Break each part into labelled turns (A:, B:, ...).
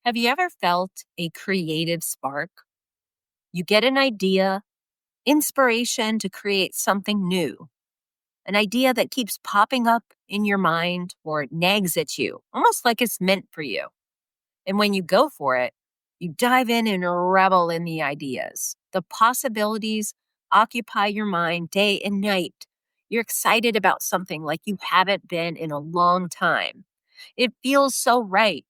A: Have you ever felt a creative spark? You get an idea, inspiration to create something new, an idea that keeps popping up in your mind or it nags at you, almost like it's meant for you. And when you go for it, you dive in and revel in the ideas. The possibilities occupy your mind day and night. You're excited about something like you haven't been in a long time. It feels so right.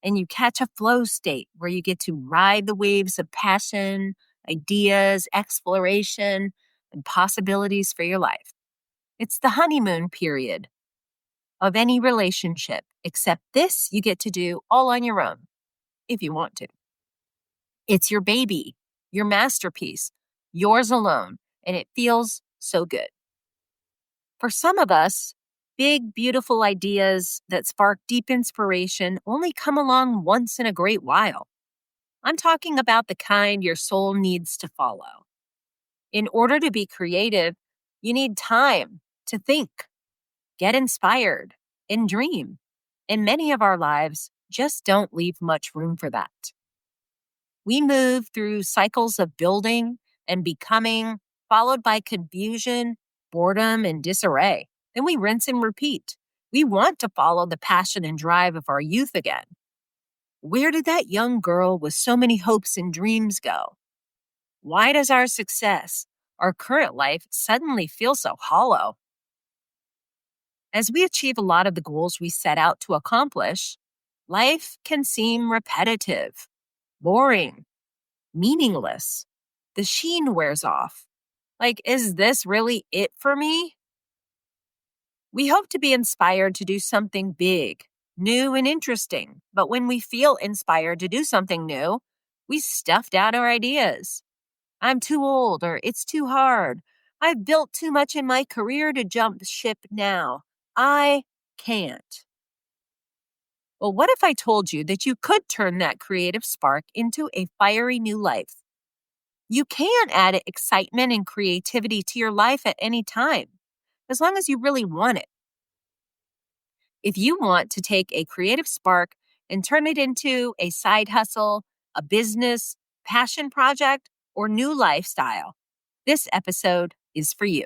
A: And you catch a flow state where you get to ride the waves of passion, ideas, exploration, and possibilities for your life. It's the honeymoon period of any relationship, except this you get to do all on your own, if you want to. It's your baby, your masterpiece, yours alone, and it feels so good. For some of us, big, beautiful ideas that spark deep inspiration only come along once in a great while. I'm talking about the kind your soul needs to follow. In order to be creative, you need time to think, get inspired, and dream. And many of our lives just don't leave much room for that. We move through cycles of building and becoming, followed by confusion, boredom, and disarray. Then we rinse and repeat. We want to follow the passion and drive of our youth again. Where did that young girl with so many hopes and dreams go? Why does our success, our current life, suddenly feel so hollow? As we achieve a lot of the goals we set out to accomplish, life can seem repetitive, boring, meaningless. The sheen wears off. Like, is this really it for me? We hope to be inspired to do something big, new, and interesting. But when we feel inspired to do something new, we stuff down our ideas. I'm too old, or it's too hard. I've built too much in my career to jump ship now. I can't. Well, what if I told you that you could turn that creative spark into a fiery new life? You can add excitement and creativity to your life at any time, as long as you really want it. If you want to take a creative spark and turn it into a side hustle, a business, passion project, or new lifestyle, this episode is for you.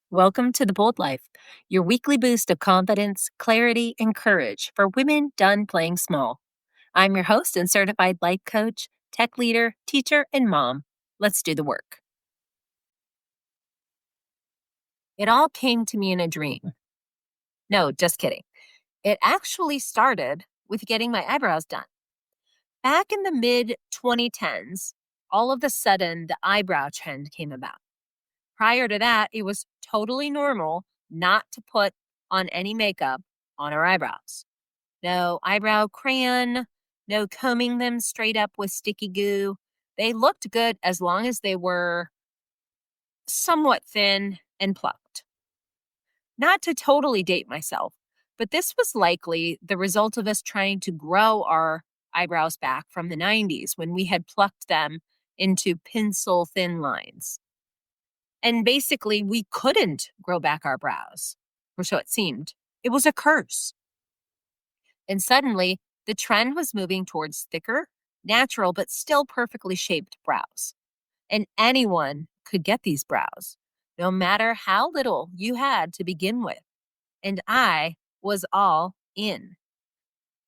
A: Welcome to The Bold Life, your weekly boost of confidence, clarity, and courage for women done playing small. I'm your host and certified life coach, tech leader, teacher, and mom. Let's do the work. It all came to me in a dream. No, just kidding. It actually started with getting my eyebrows done. Back in the mid-2010s, all of a sudden, the eyebrow trend came about. Prior to that, it was totally normal not to put on any makeup on our eyebrows. No eyebrow crayon, no combing them straight up with sticky goo. They looked good as long as they were somewhat thin and plucked. Not to totally date myself, but this was likely the result of us trying to grow our eyebrows back from the 90s when we had plucked them into pencil thin lines. And basically, we couldn't grow back our brows, or so it seemed. It was a curse. And suddenly, the trend was moving towards thicker, natural, but still perfectly shaped brows. And anyone could get these brows, no matter how little you had to begin with. And I was all in.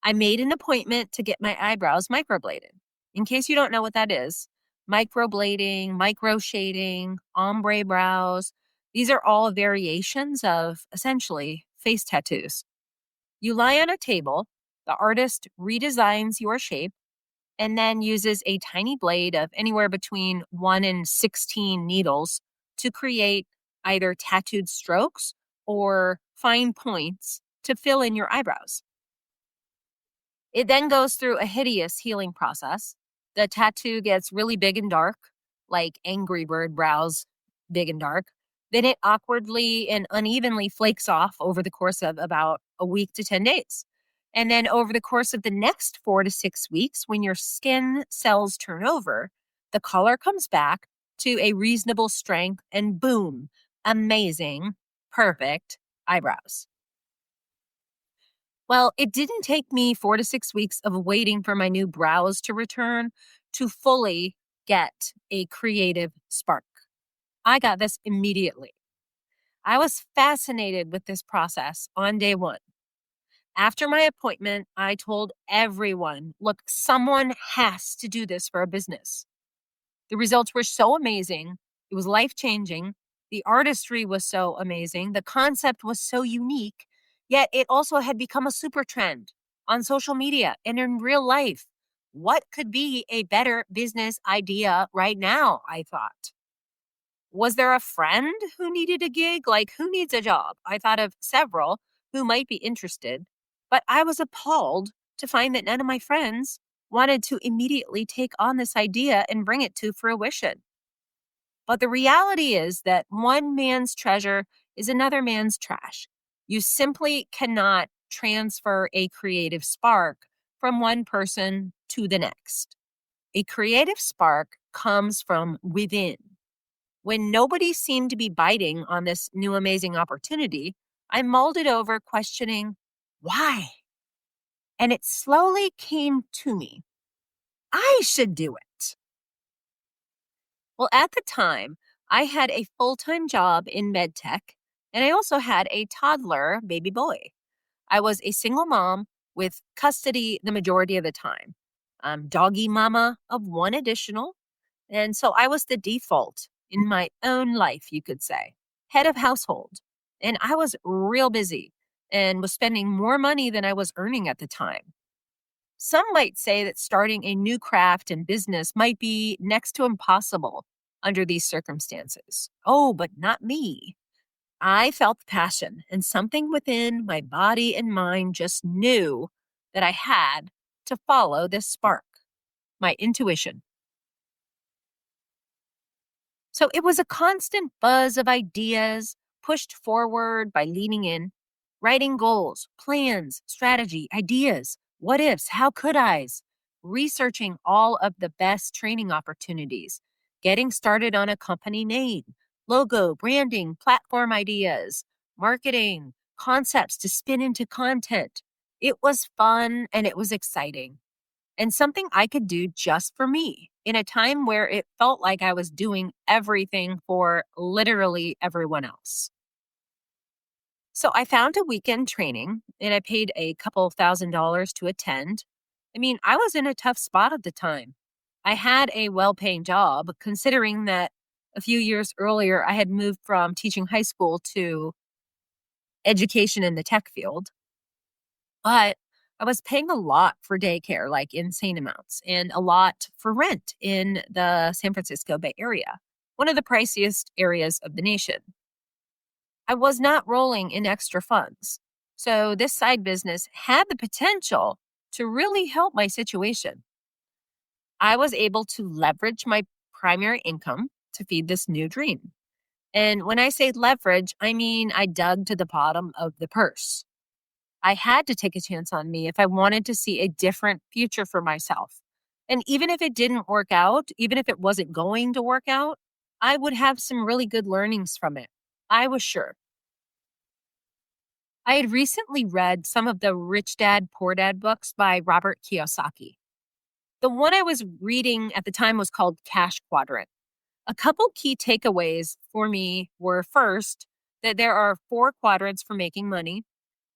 A: I made an appointment to get my eyebrows microbladed. In case you don't know what that is, microblading, micro shading, ombre brows, these are all variations of essentially face tattoos. You lie on a table, the artist redesigns your shape, and then uses a tiny blade of anywhere between 1 and 16 needles to create either tattooed strokes or fine points to fill in your eyebrows. It then goes through a hideous healing process. The tattoo gets really big and dark, like Angry Bird brows, big and dark. Then it awkwardly and unevenly flakes off over the course of about a week to 10 days. And then over the course of the next 4 to 6 weeks, when your skin cells turn over, the color comes back to a reasonable strength and boom, amazing, perfect eyebrows. Well, it didn't take me 4 to 6 weeks of waiting for my new brows to return to fully get a creative spark. I got this immediately. I was fascinated with this process on day one. After my appointment, I told everyone, look, someone has to do this for a business. The results were so amazing. It was life-changing. The artistry was so amazing. The concept was so unique, yet it also had become a super trend on social media and in real life. What could be a better business idea right now, I thought. Was there a friend who needed a gig? Like, who needs a job? I thought of several who might be interested, but I was appalled to find that none of my friends wanted to immediately take on this idea and bring it to fruition. But the reality is that one man's treasure is another man's trash. You simply cannot transfer a creative spark from one person to the next. A creative spark comes from within. When nobody seemed to be biting on this new amazing opportunity, I mulled it over, questioning why. And it slowly came to me. I should do it. Well, at the time, I had a full-time job in med tech, and I also had a toddler baby boy. I was a single mom with custody the majority of the time. Doggy mama of one additional. And so I was the default in my own life, you could say, head of household. And I was real busy and was spending more money than I was earning at the time. Some might say that starting a new craft and business might be next to impossible under these circumstances. Oh, but not me. I felt the passion, and something within my body and mind just knew that I had to follow this spark, my intuition. So it was a constant buzz of ideas pushed forward by leaning in, writing goals, plans, strategy, ideas, what ifs, how could I's, researching all of the best training opportunities, getting started on a company name, logo, branding, platform ideas, marketing, concepts to spin into content. It was fun and it was exciting and something I could do just for me in a time where it felt like I was doing everything for literally everyone else. So I found a weekend training and I paid a couple of $1,000s to attend. I mean, I was in a tough spot at the time. I had a well-paying job, considering that a few years earlier I had moved from teaching high school to education in the tech field. But I was paying a lot for daycare, like insane amounts, and a lot for rent in the San Francisco Bay Area, one of the priciest areas of the nation. I was not rolling in extra funds. So this side business had the potential to really help my situation. I was able to leverage my primary income to feed this new dream. And when I say leverage, I mean I dug to the bottom of the purse. I had to take a chance on me if I wanted to see a different future for myself. And even if it didn't work out, even if it wasn't going to work out, I would have some really good learnings from it. I was sure. I had recently read some of the Rich Dad, Poor Dad books by Robert Kiyosaki. The one I was reading at the time was called Cash Quadrant. A couple key takeaways for me were, first, that there are 4 quadrants for making money.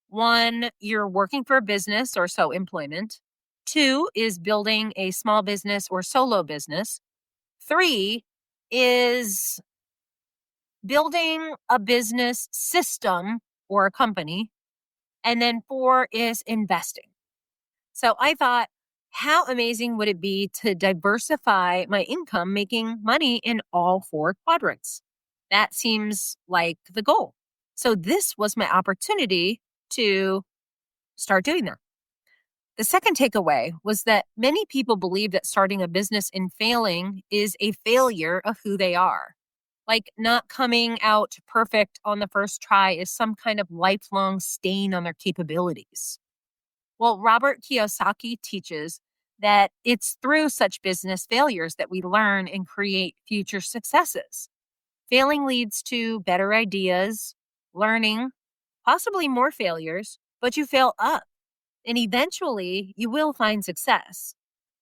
A: 1, you're working for a business or so employment. 2 is building a small business or solo business. 3 is building a business system or a company. And then 4 is investing. So I thought, how amazing would it be to diversify my income, making money in all 4 quadrants? That seems like the goal. So this was my opportunity to start doing that. The second takeaway was that many people believe that starting a business and failing is a failure of who they are. like not coming out perfect on the first try is some kind of lifelong stain on their capabilities. Well, Robert Kiyosaki teaches that it's through such business failures that we learn and create future successes. Failing leads to better ideas, learning, possibly more failures, but you fail up and eventually you will find success.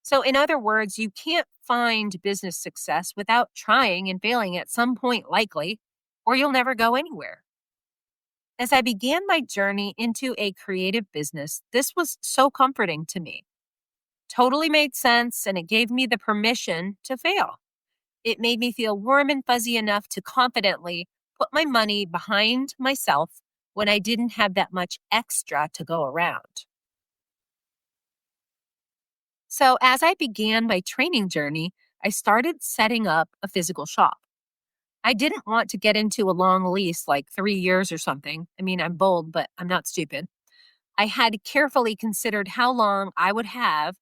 A: So, in other words, you can't find business success without trying and failing at some point, likely, or you'll never go anywhere. As I began my journey into a creative business, this was so comforting to me. Totally made sense, and it gave me the permission to fail. It made me feel warm and fuzzy enough to confidently put my money behind myself when I didn't have that much extra to go around. So, as I began my training journey, I started setting up a physical shop. I didn't want to get into a long lease like 3 years or something. I mean, I'm bold, but I'm not stupid. I had carefully considered how long I would have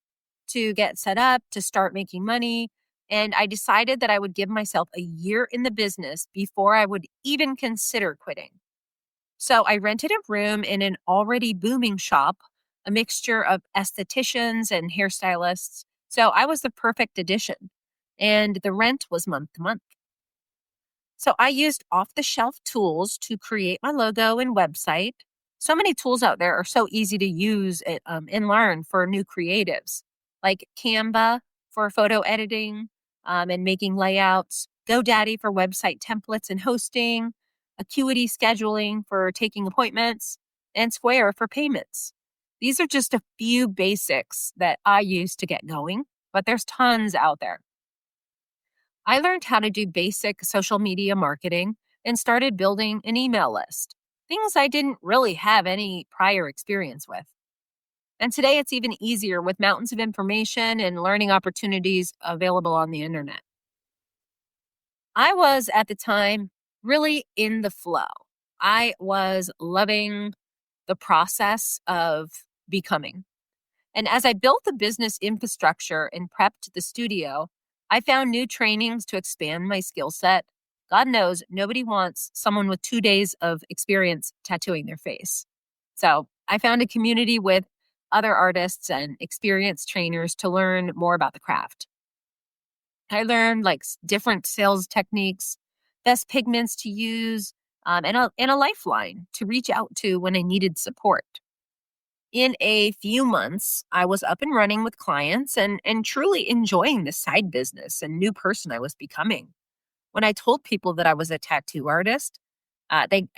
A: to get set up, to start making money, and I decided that I would give myself a year in the business before I would even consider quitting. So I rented a room in an already booming shop, a mixture of estheticians and hairstylists. So I was the perfect addition, and the rent was month to month. So I used off the shelf tools to create my logo and website. So many tools out there are so easy to use and learn for new creatives, like Canva for photo editing and making layouts, GoDaddy for website templates and hosting, Acuity scheduling for taking appointments, and Square for payments. These are just a few basics that I use to get going, but there's tons out there. I learned how to do basic social media marketing and started building an email list, things I didn't really have any prior experience with. And today it's even easier with mountains of information and learning opportunities available on the internet. I was at the time really in the flow. I was loving the process of becoming. And as I built the business infrastructure and prepped the studio, I found new trainings to expand my skill set. God knows nobody wants someone with 2 days of experience tattooing their face. So I found a community with other artists and experienced trainers to learn more about the craft. I learned like different sales techniques, best pigments to use, and a lifeline to reach out to when I needed support. In a few months, I was up and running with clients and truly enjoying the side business and new person I was becoming. When I told people that I was a tattoo artist, they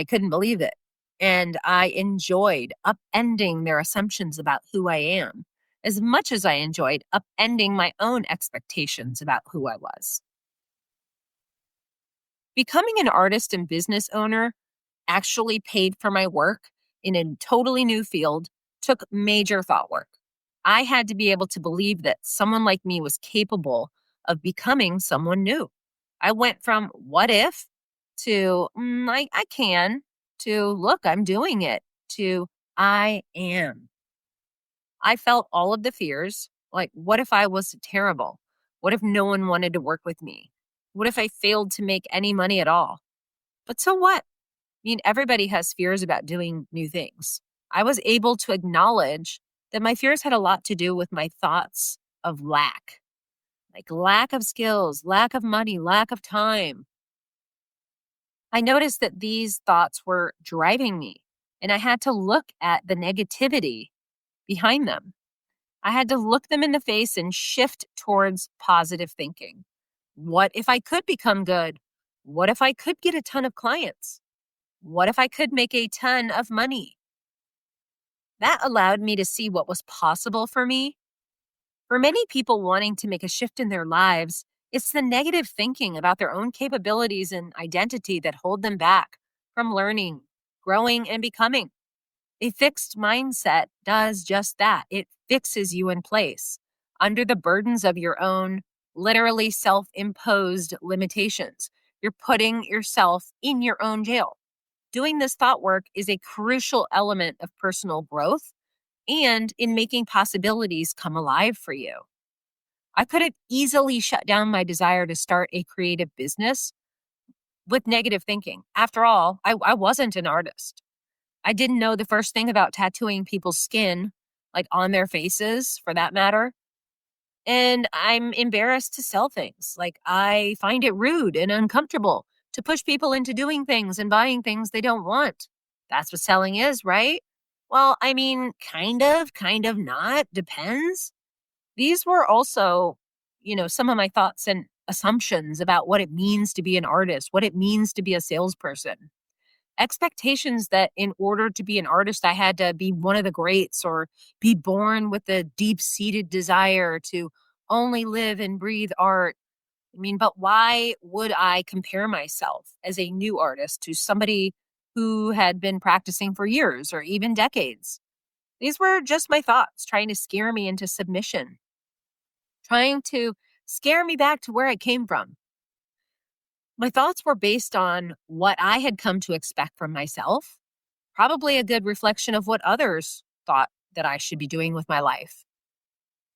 A: couldn't believe it. And I enjoyed upending their assumptions about who I am as much as I enjoyed upending my own expectations about who I was. Becoming an artist and business owner actually paid for my work in a totally new field took major thought work. I had to be able to believe that someone like me was capable of becoming someone new. I went from what if to I can to look, I'm doing it to I am. I felt all of the fears like, what if I was terrible? What if no one wanted to work with me? What if I failed to make any money at all? But so what? Everybody has fears about doing new things. I was able to acknowledge that my fears had a lot to do with my thoughts of lack, like lack of skills, lack of money, lack of time. I noticed that these thoughts were driving me, and I had to look at the negativity behind them. I had to look them in the face and shift towards positive thinking. What if I could become good? What if I could get a ton of clients? What if I could make a ton of money? That allowed me to see what was possible for me. For many people wanting to make a shift in their lives, it's the negative thinking about their own capabilities and identity that hold them back from learning, growing, and becoming. A fixed mindset does just that. It fixes you in place under the burdens of your own, literally self-imposed limitations. You're putting yourself in your own jail. Doing this thought work is a crucial element of personal growth and in making possibilities come alive for you. I could have easily shut down my desire to start a creative business, with negative thinking. After all, I wasn't an artist. I didn't know the first thing about tattooing people's skin, like on their faces for that matter. And I'm embarrassed to sell things. Like, I find it rude and uncomfortable to push people into doing things and buying things they don't want. That's what selling is, right? Well, I mean, kind of not, depends. These were also, some of my thoughts and assumptions about what it means to be an artist, what it means to be a salesperson. Expectations that in order to be an artist, I had to be one of the greats or be born with a deep seated desire to only live and breathe art. I mean, but why would I compare myself as a new artist to somebody who had been practicing for years or even decades? These were just my thoughts trying to scare me into submission, trying to scare me back to where I came from. My thoughts were based on what I had come to expect from myself, probably a good reflection of what others thought that I should be doing with my life.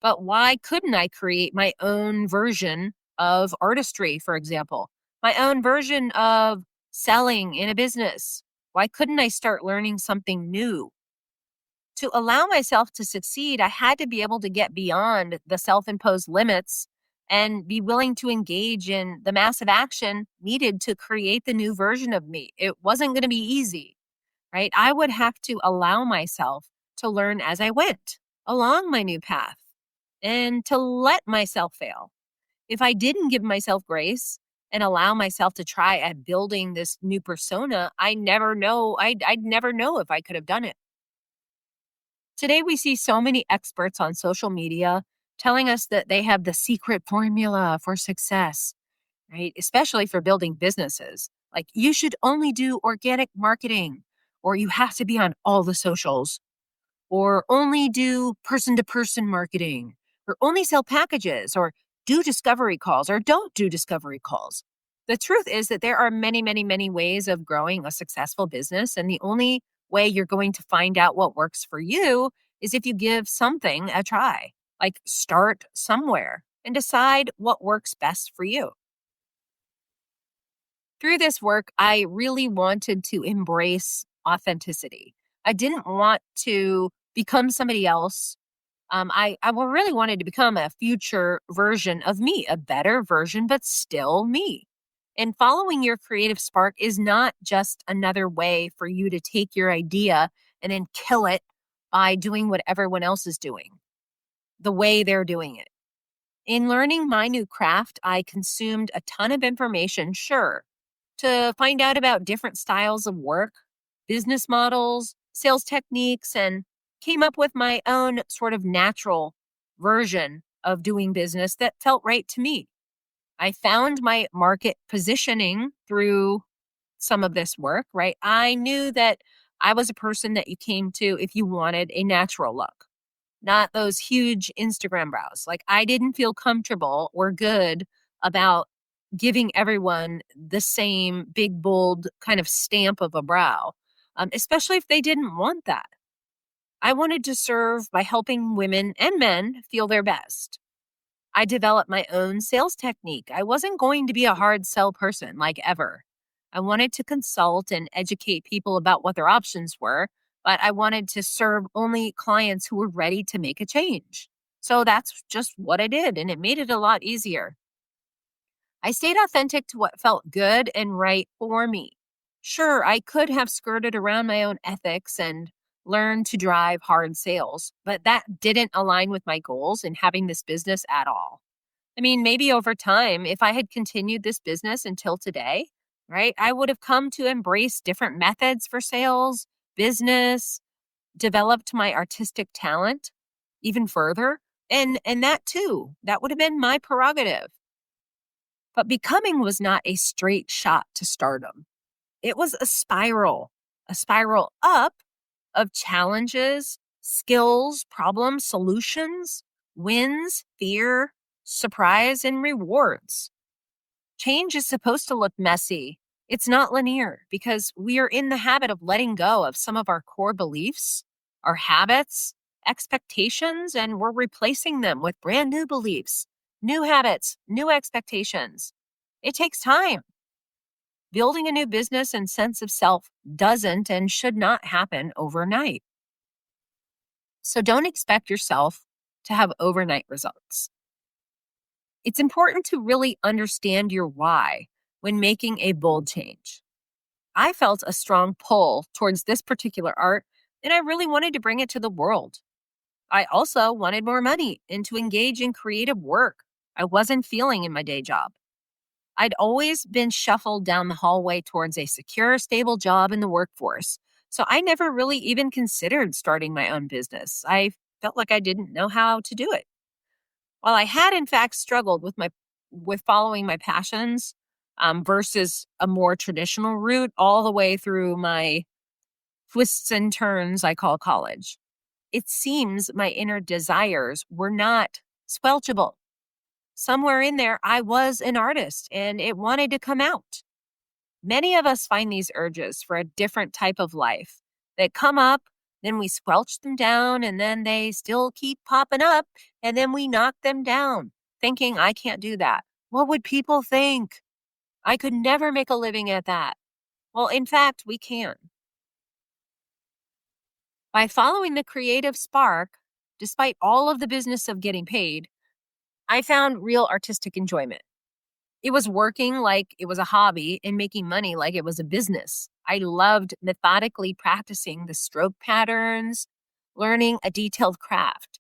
A: But why couldn't I create my own version of artistry, for example? My own version of selling in a business? Why couldn't I start learning something new? To allow myself to succeed, I had to be able to get beyond the self imposed limits and be willing to engage in the massive action needed to create the new version of me. It wasn't going to be easy, right? I would have to allow myself to learn as I went along my new path and to let myself fail. If I didn't give myself grace and allow myself to try at building this new persona, I'd never know if I could have done it. Today, we see so many experts on social media telling us that they have the secret formula for success, right? Especially for building businesses. Like, you should only do organic marketing, or you have to be on all the socials, or only do person to person marketing, or only sell packages, or do discovery calls, or don't do discovery calls. The truth is that there are many, many, many ways of growing a successful business. And the only way you're going to find out what works for you is if you give something a try. Like, start somewhere and decide what works best for you. Through this work, I really wanted to embrace authenticity. I didn't want to become somebody else. Really wanted to become a future version of me, a better version, but still me. And following your creative spark is not just another way for you to take your idea and then kill it by doing what everyone else is doing, the way they're doing it. In learning my new craft, I consumed a ton of information, sure, to find out about different styles of work, business models, sales techniques, and came up with my own sort of natural version of doing business that felt right to me. I found my market positioning through some of this work, right? I knew that I was a person that you came to if you wanted a natural look, not those huge Instagram brows. Like, I didn't feel comfortable or good about giving everyone the same big, bold kind of stamp of a brow, especially if they didn't want that. I wanted to serve by helping women and men feel their best. I developed my own sales technique. I wasn't going to be a hard sell person like ever. I wanted to consult and educate people about what their options were, but I wanted to serve only clients who were ready to make a change. So that's just what I did, and it made it a lot easier. I stayed authentic to what felt good and right for me. Sure, I could have skirted around my own ethics and learned to drive hard sales, but that didn't align with my goals in having this business at all. I mean, maybe over time, if I had continued this business until today, right, I would have come to embrace different methods for sales, business, developed my artistic talent even further. And that too, that would have been my prerogative. But becoming was not a straight shot to stardom. It was a spiral up of challenges, skills, problems, solutions, wins, fear, surprise, and rewards. Change is supposed to look messy. It's not linear because we are in the habit of letting go of some of our core beliefs, our habits, expectations, and we're replacing them with brand new beliefs, new habits, new expectations. It takes time. Building a new business and sense of self doesn't and should not happen overnight. So don't expect yourself to have overnight results. It's important to really understand your why when making a bold change. I felt a strong pull towards this particular art, and I really wanted to bring it to the world. I also wanted more money and to engage in creative work I wasn't feeling in my day job. I'd always been shuffled down the hallway towards a secure, stable job in the workforce. So I never really even considered starting my own business. I felt like I didn't know how to do it. While I had in fact struggled with following my passions versus a more traditional route all the way through my twists and turns I call college, it seems my inner desires were not squelchable. Somewhere in there, I was an artist and it wanted to come out. Many of us find these urges for a different type of life that come up, then we squelch them down, and then they still keep popping up, and then we knock them down, thinking, I can't do that. What would people think? I could never make a living at that. Well, in fact, we can. By following the creative spark, despite all of the business of getting paid, I found real artistic enjoyment. It was working like it was a hobby and making money like it was a business. I loved methodically practicing the stroke patterns, learning a detailed craft.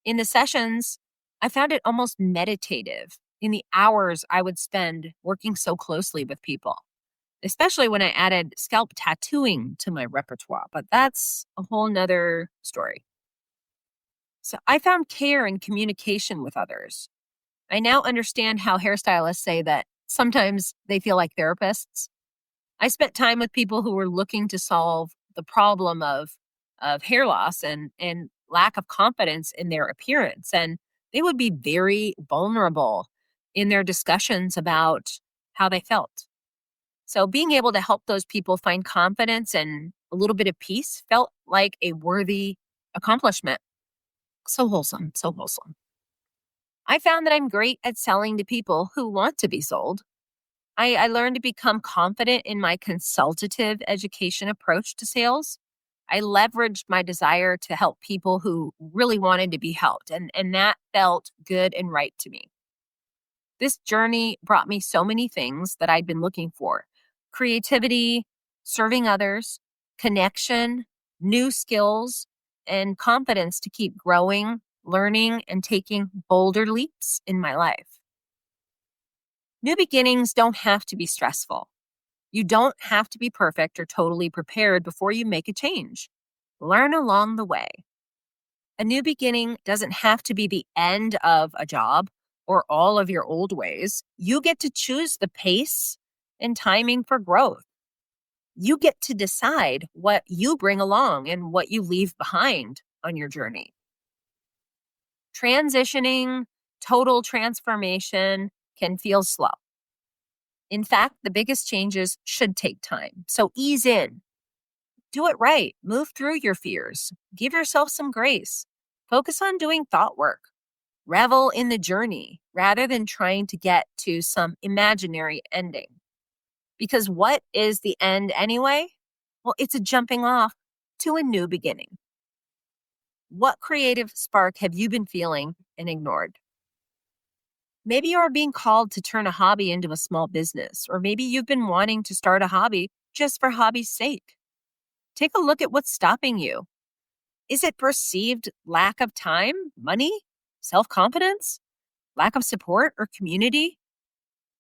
A: In the sessions, I found it almost meditative in the hours I would spend working so closely with people, especially when I added scalp tattooing to my repertoire. But that's a whole nother story. So I found care and communication with others. I now understand how hairstylists say that sometimes they feel like therapists. I spent time with people who were looking to solve the problem of hair loss and lack of confidence in their appearance. And they would be very vulnerable in their discussions about how they felt. So being able to help those people find confidence and a little bit of peace felt like a worthy accomplishment. So wholesome, so wholesome. I found that I'm great at selling to people who want to be sold. I learned to become confident in my consultative education approach to sales. I leveraged my desire to help people who really wanted to be helped, and that felt good and right to me. This journey brought me so many things that I'd been looking for: creativity, serving others, connection, new skills, and confidence to keep growing, learning, and taking bolder leaps in my life. New beginnings don't have to be stressful. You don't have to be perfect or totally prepared before you make a change. Learn along the way. A new beginning doesn't have to be the end of a job or all of your old ways. You get to choose the pace and timing for growth. You get to decide what you bring along and what you leave behind on your journey. Transitioning, total transformation can feel slow. In fact, the biggest changes should take time. So ease in. Do it right. Move through your fears. Give yourself some grace. Focus on doing thought work. Revel in the journey rather than trying to get to some imaginary ending. Because what is the end anyway? Well, it's a jumping off to a new beginning. What creative spark have you been feeling and ignored? Maybe you are being called to turn a hobby into a small business, or maybe you've been wanting to start a hobby just for hobby's sake. Take a look at what's stopping you. Is it perceived lack of time, money, self-confidence, lack of support, or community?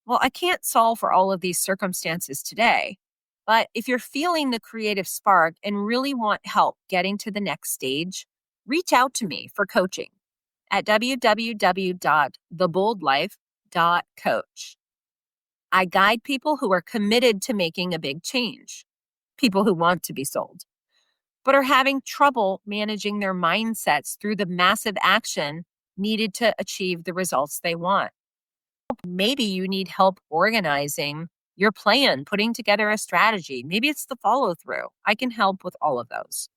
A: Well, I can't solve for all of these circumstances today, but if you're feeling the creative spark and really want help getting to the next stage, reach out to me for coaching at www.theboldlife.coach. I guide people who are committed to making a big change, people who want to be sold, but are having trouble managing their mindsets through the massive action needed to achieve the results they want. Maybe you need help organizing your plan, putting together a strategy. Maybe it's the follow through. I can help with all of those.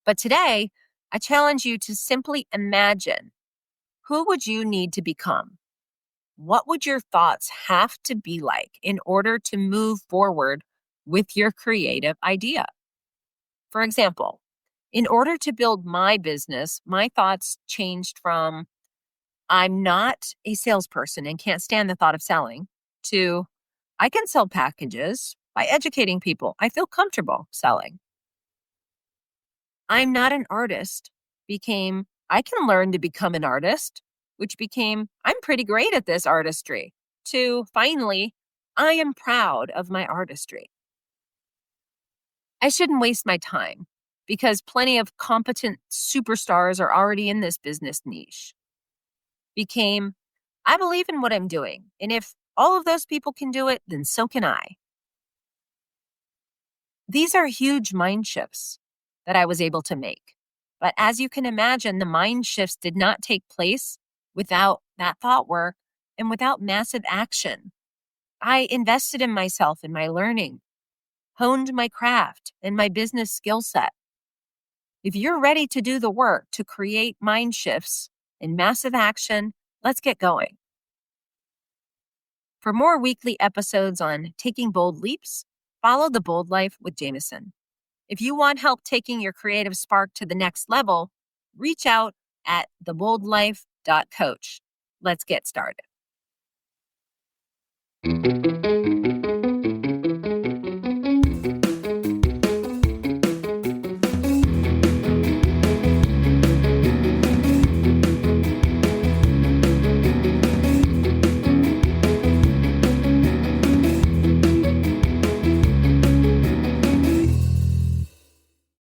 A: But today, I challenge you to simply imagine, who would you need to become? what would your thoughts have to be like in order to move forward with your creative idea? For example, in order to build my business, my thoughts changed from I'm not a salesperson and can't stand the thought of selling to I can sell packages by educating people. I feel comfortable selling. I'm not an artist became I can learn to become an artist, which became I'm pretty great at this artistry, to finally, I am proud of my artistry. I shouldn't waste my time because plenty of competent superstars are already in this business niche. Became I believe in what I'm doing. And if all of those people can do it, then so can I. These are huge mind shifts that I was able to make. But as you can imagine, the mind shifts did not take place without that thought work and without massive action. I invested in myself and my learning, honed my craft and my business skill set. If you're ready to do the work to create mind shifts and massive action, let's get going. For more weekly episodes on taking bold leaps, follow The Bold Life with Jamesyn. If you want help taking your creative spark to the next level, reach out at theboldlife.coach. Let's get started.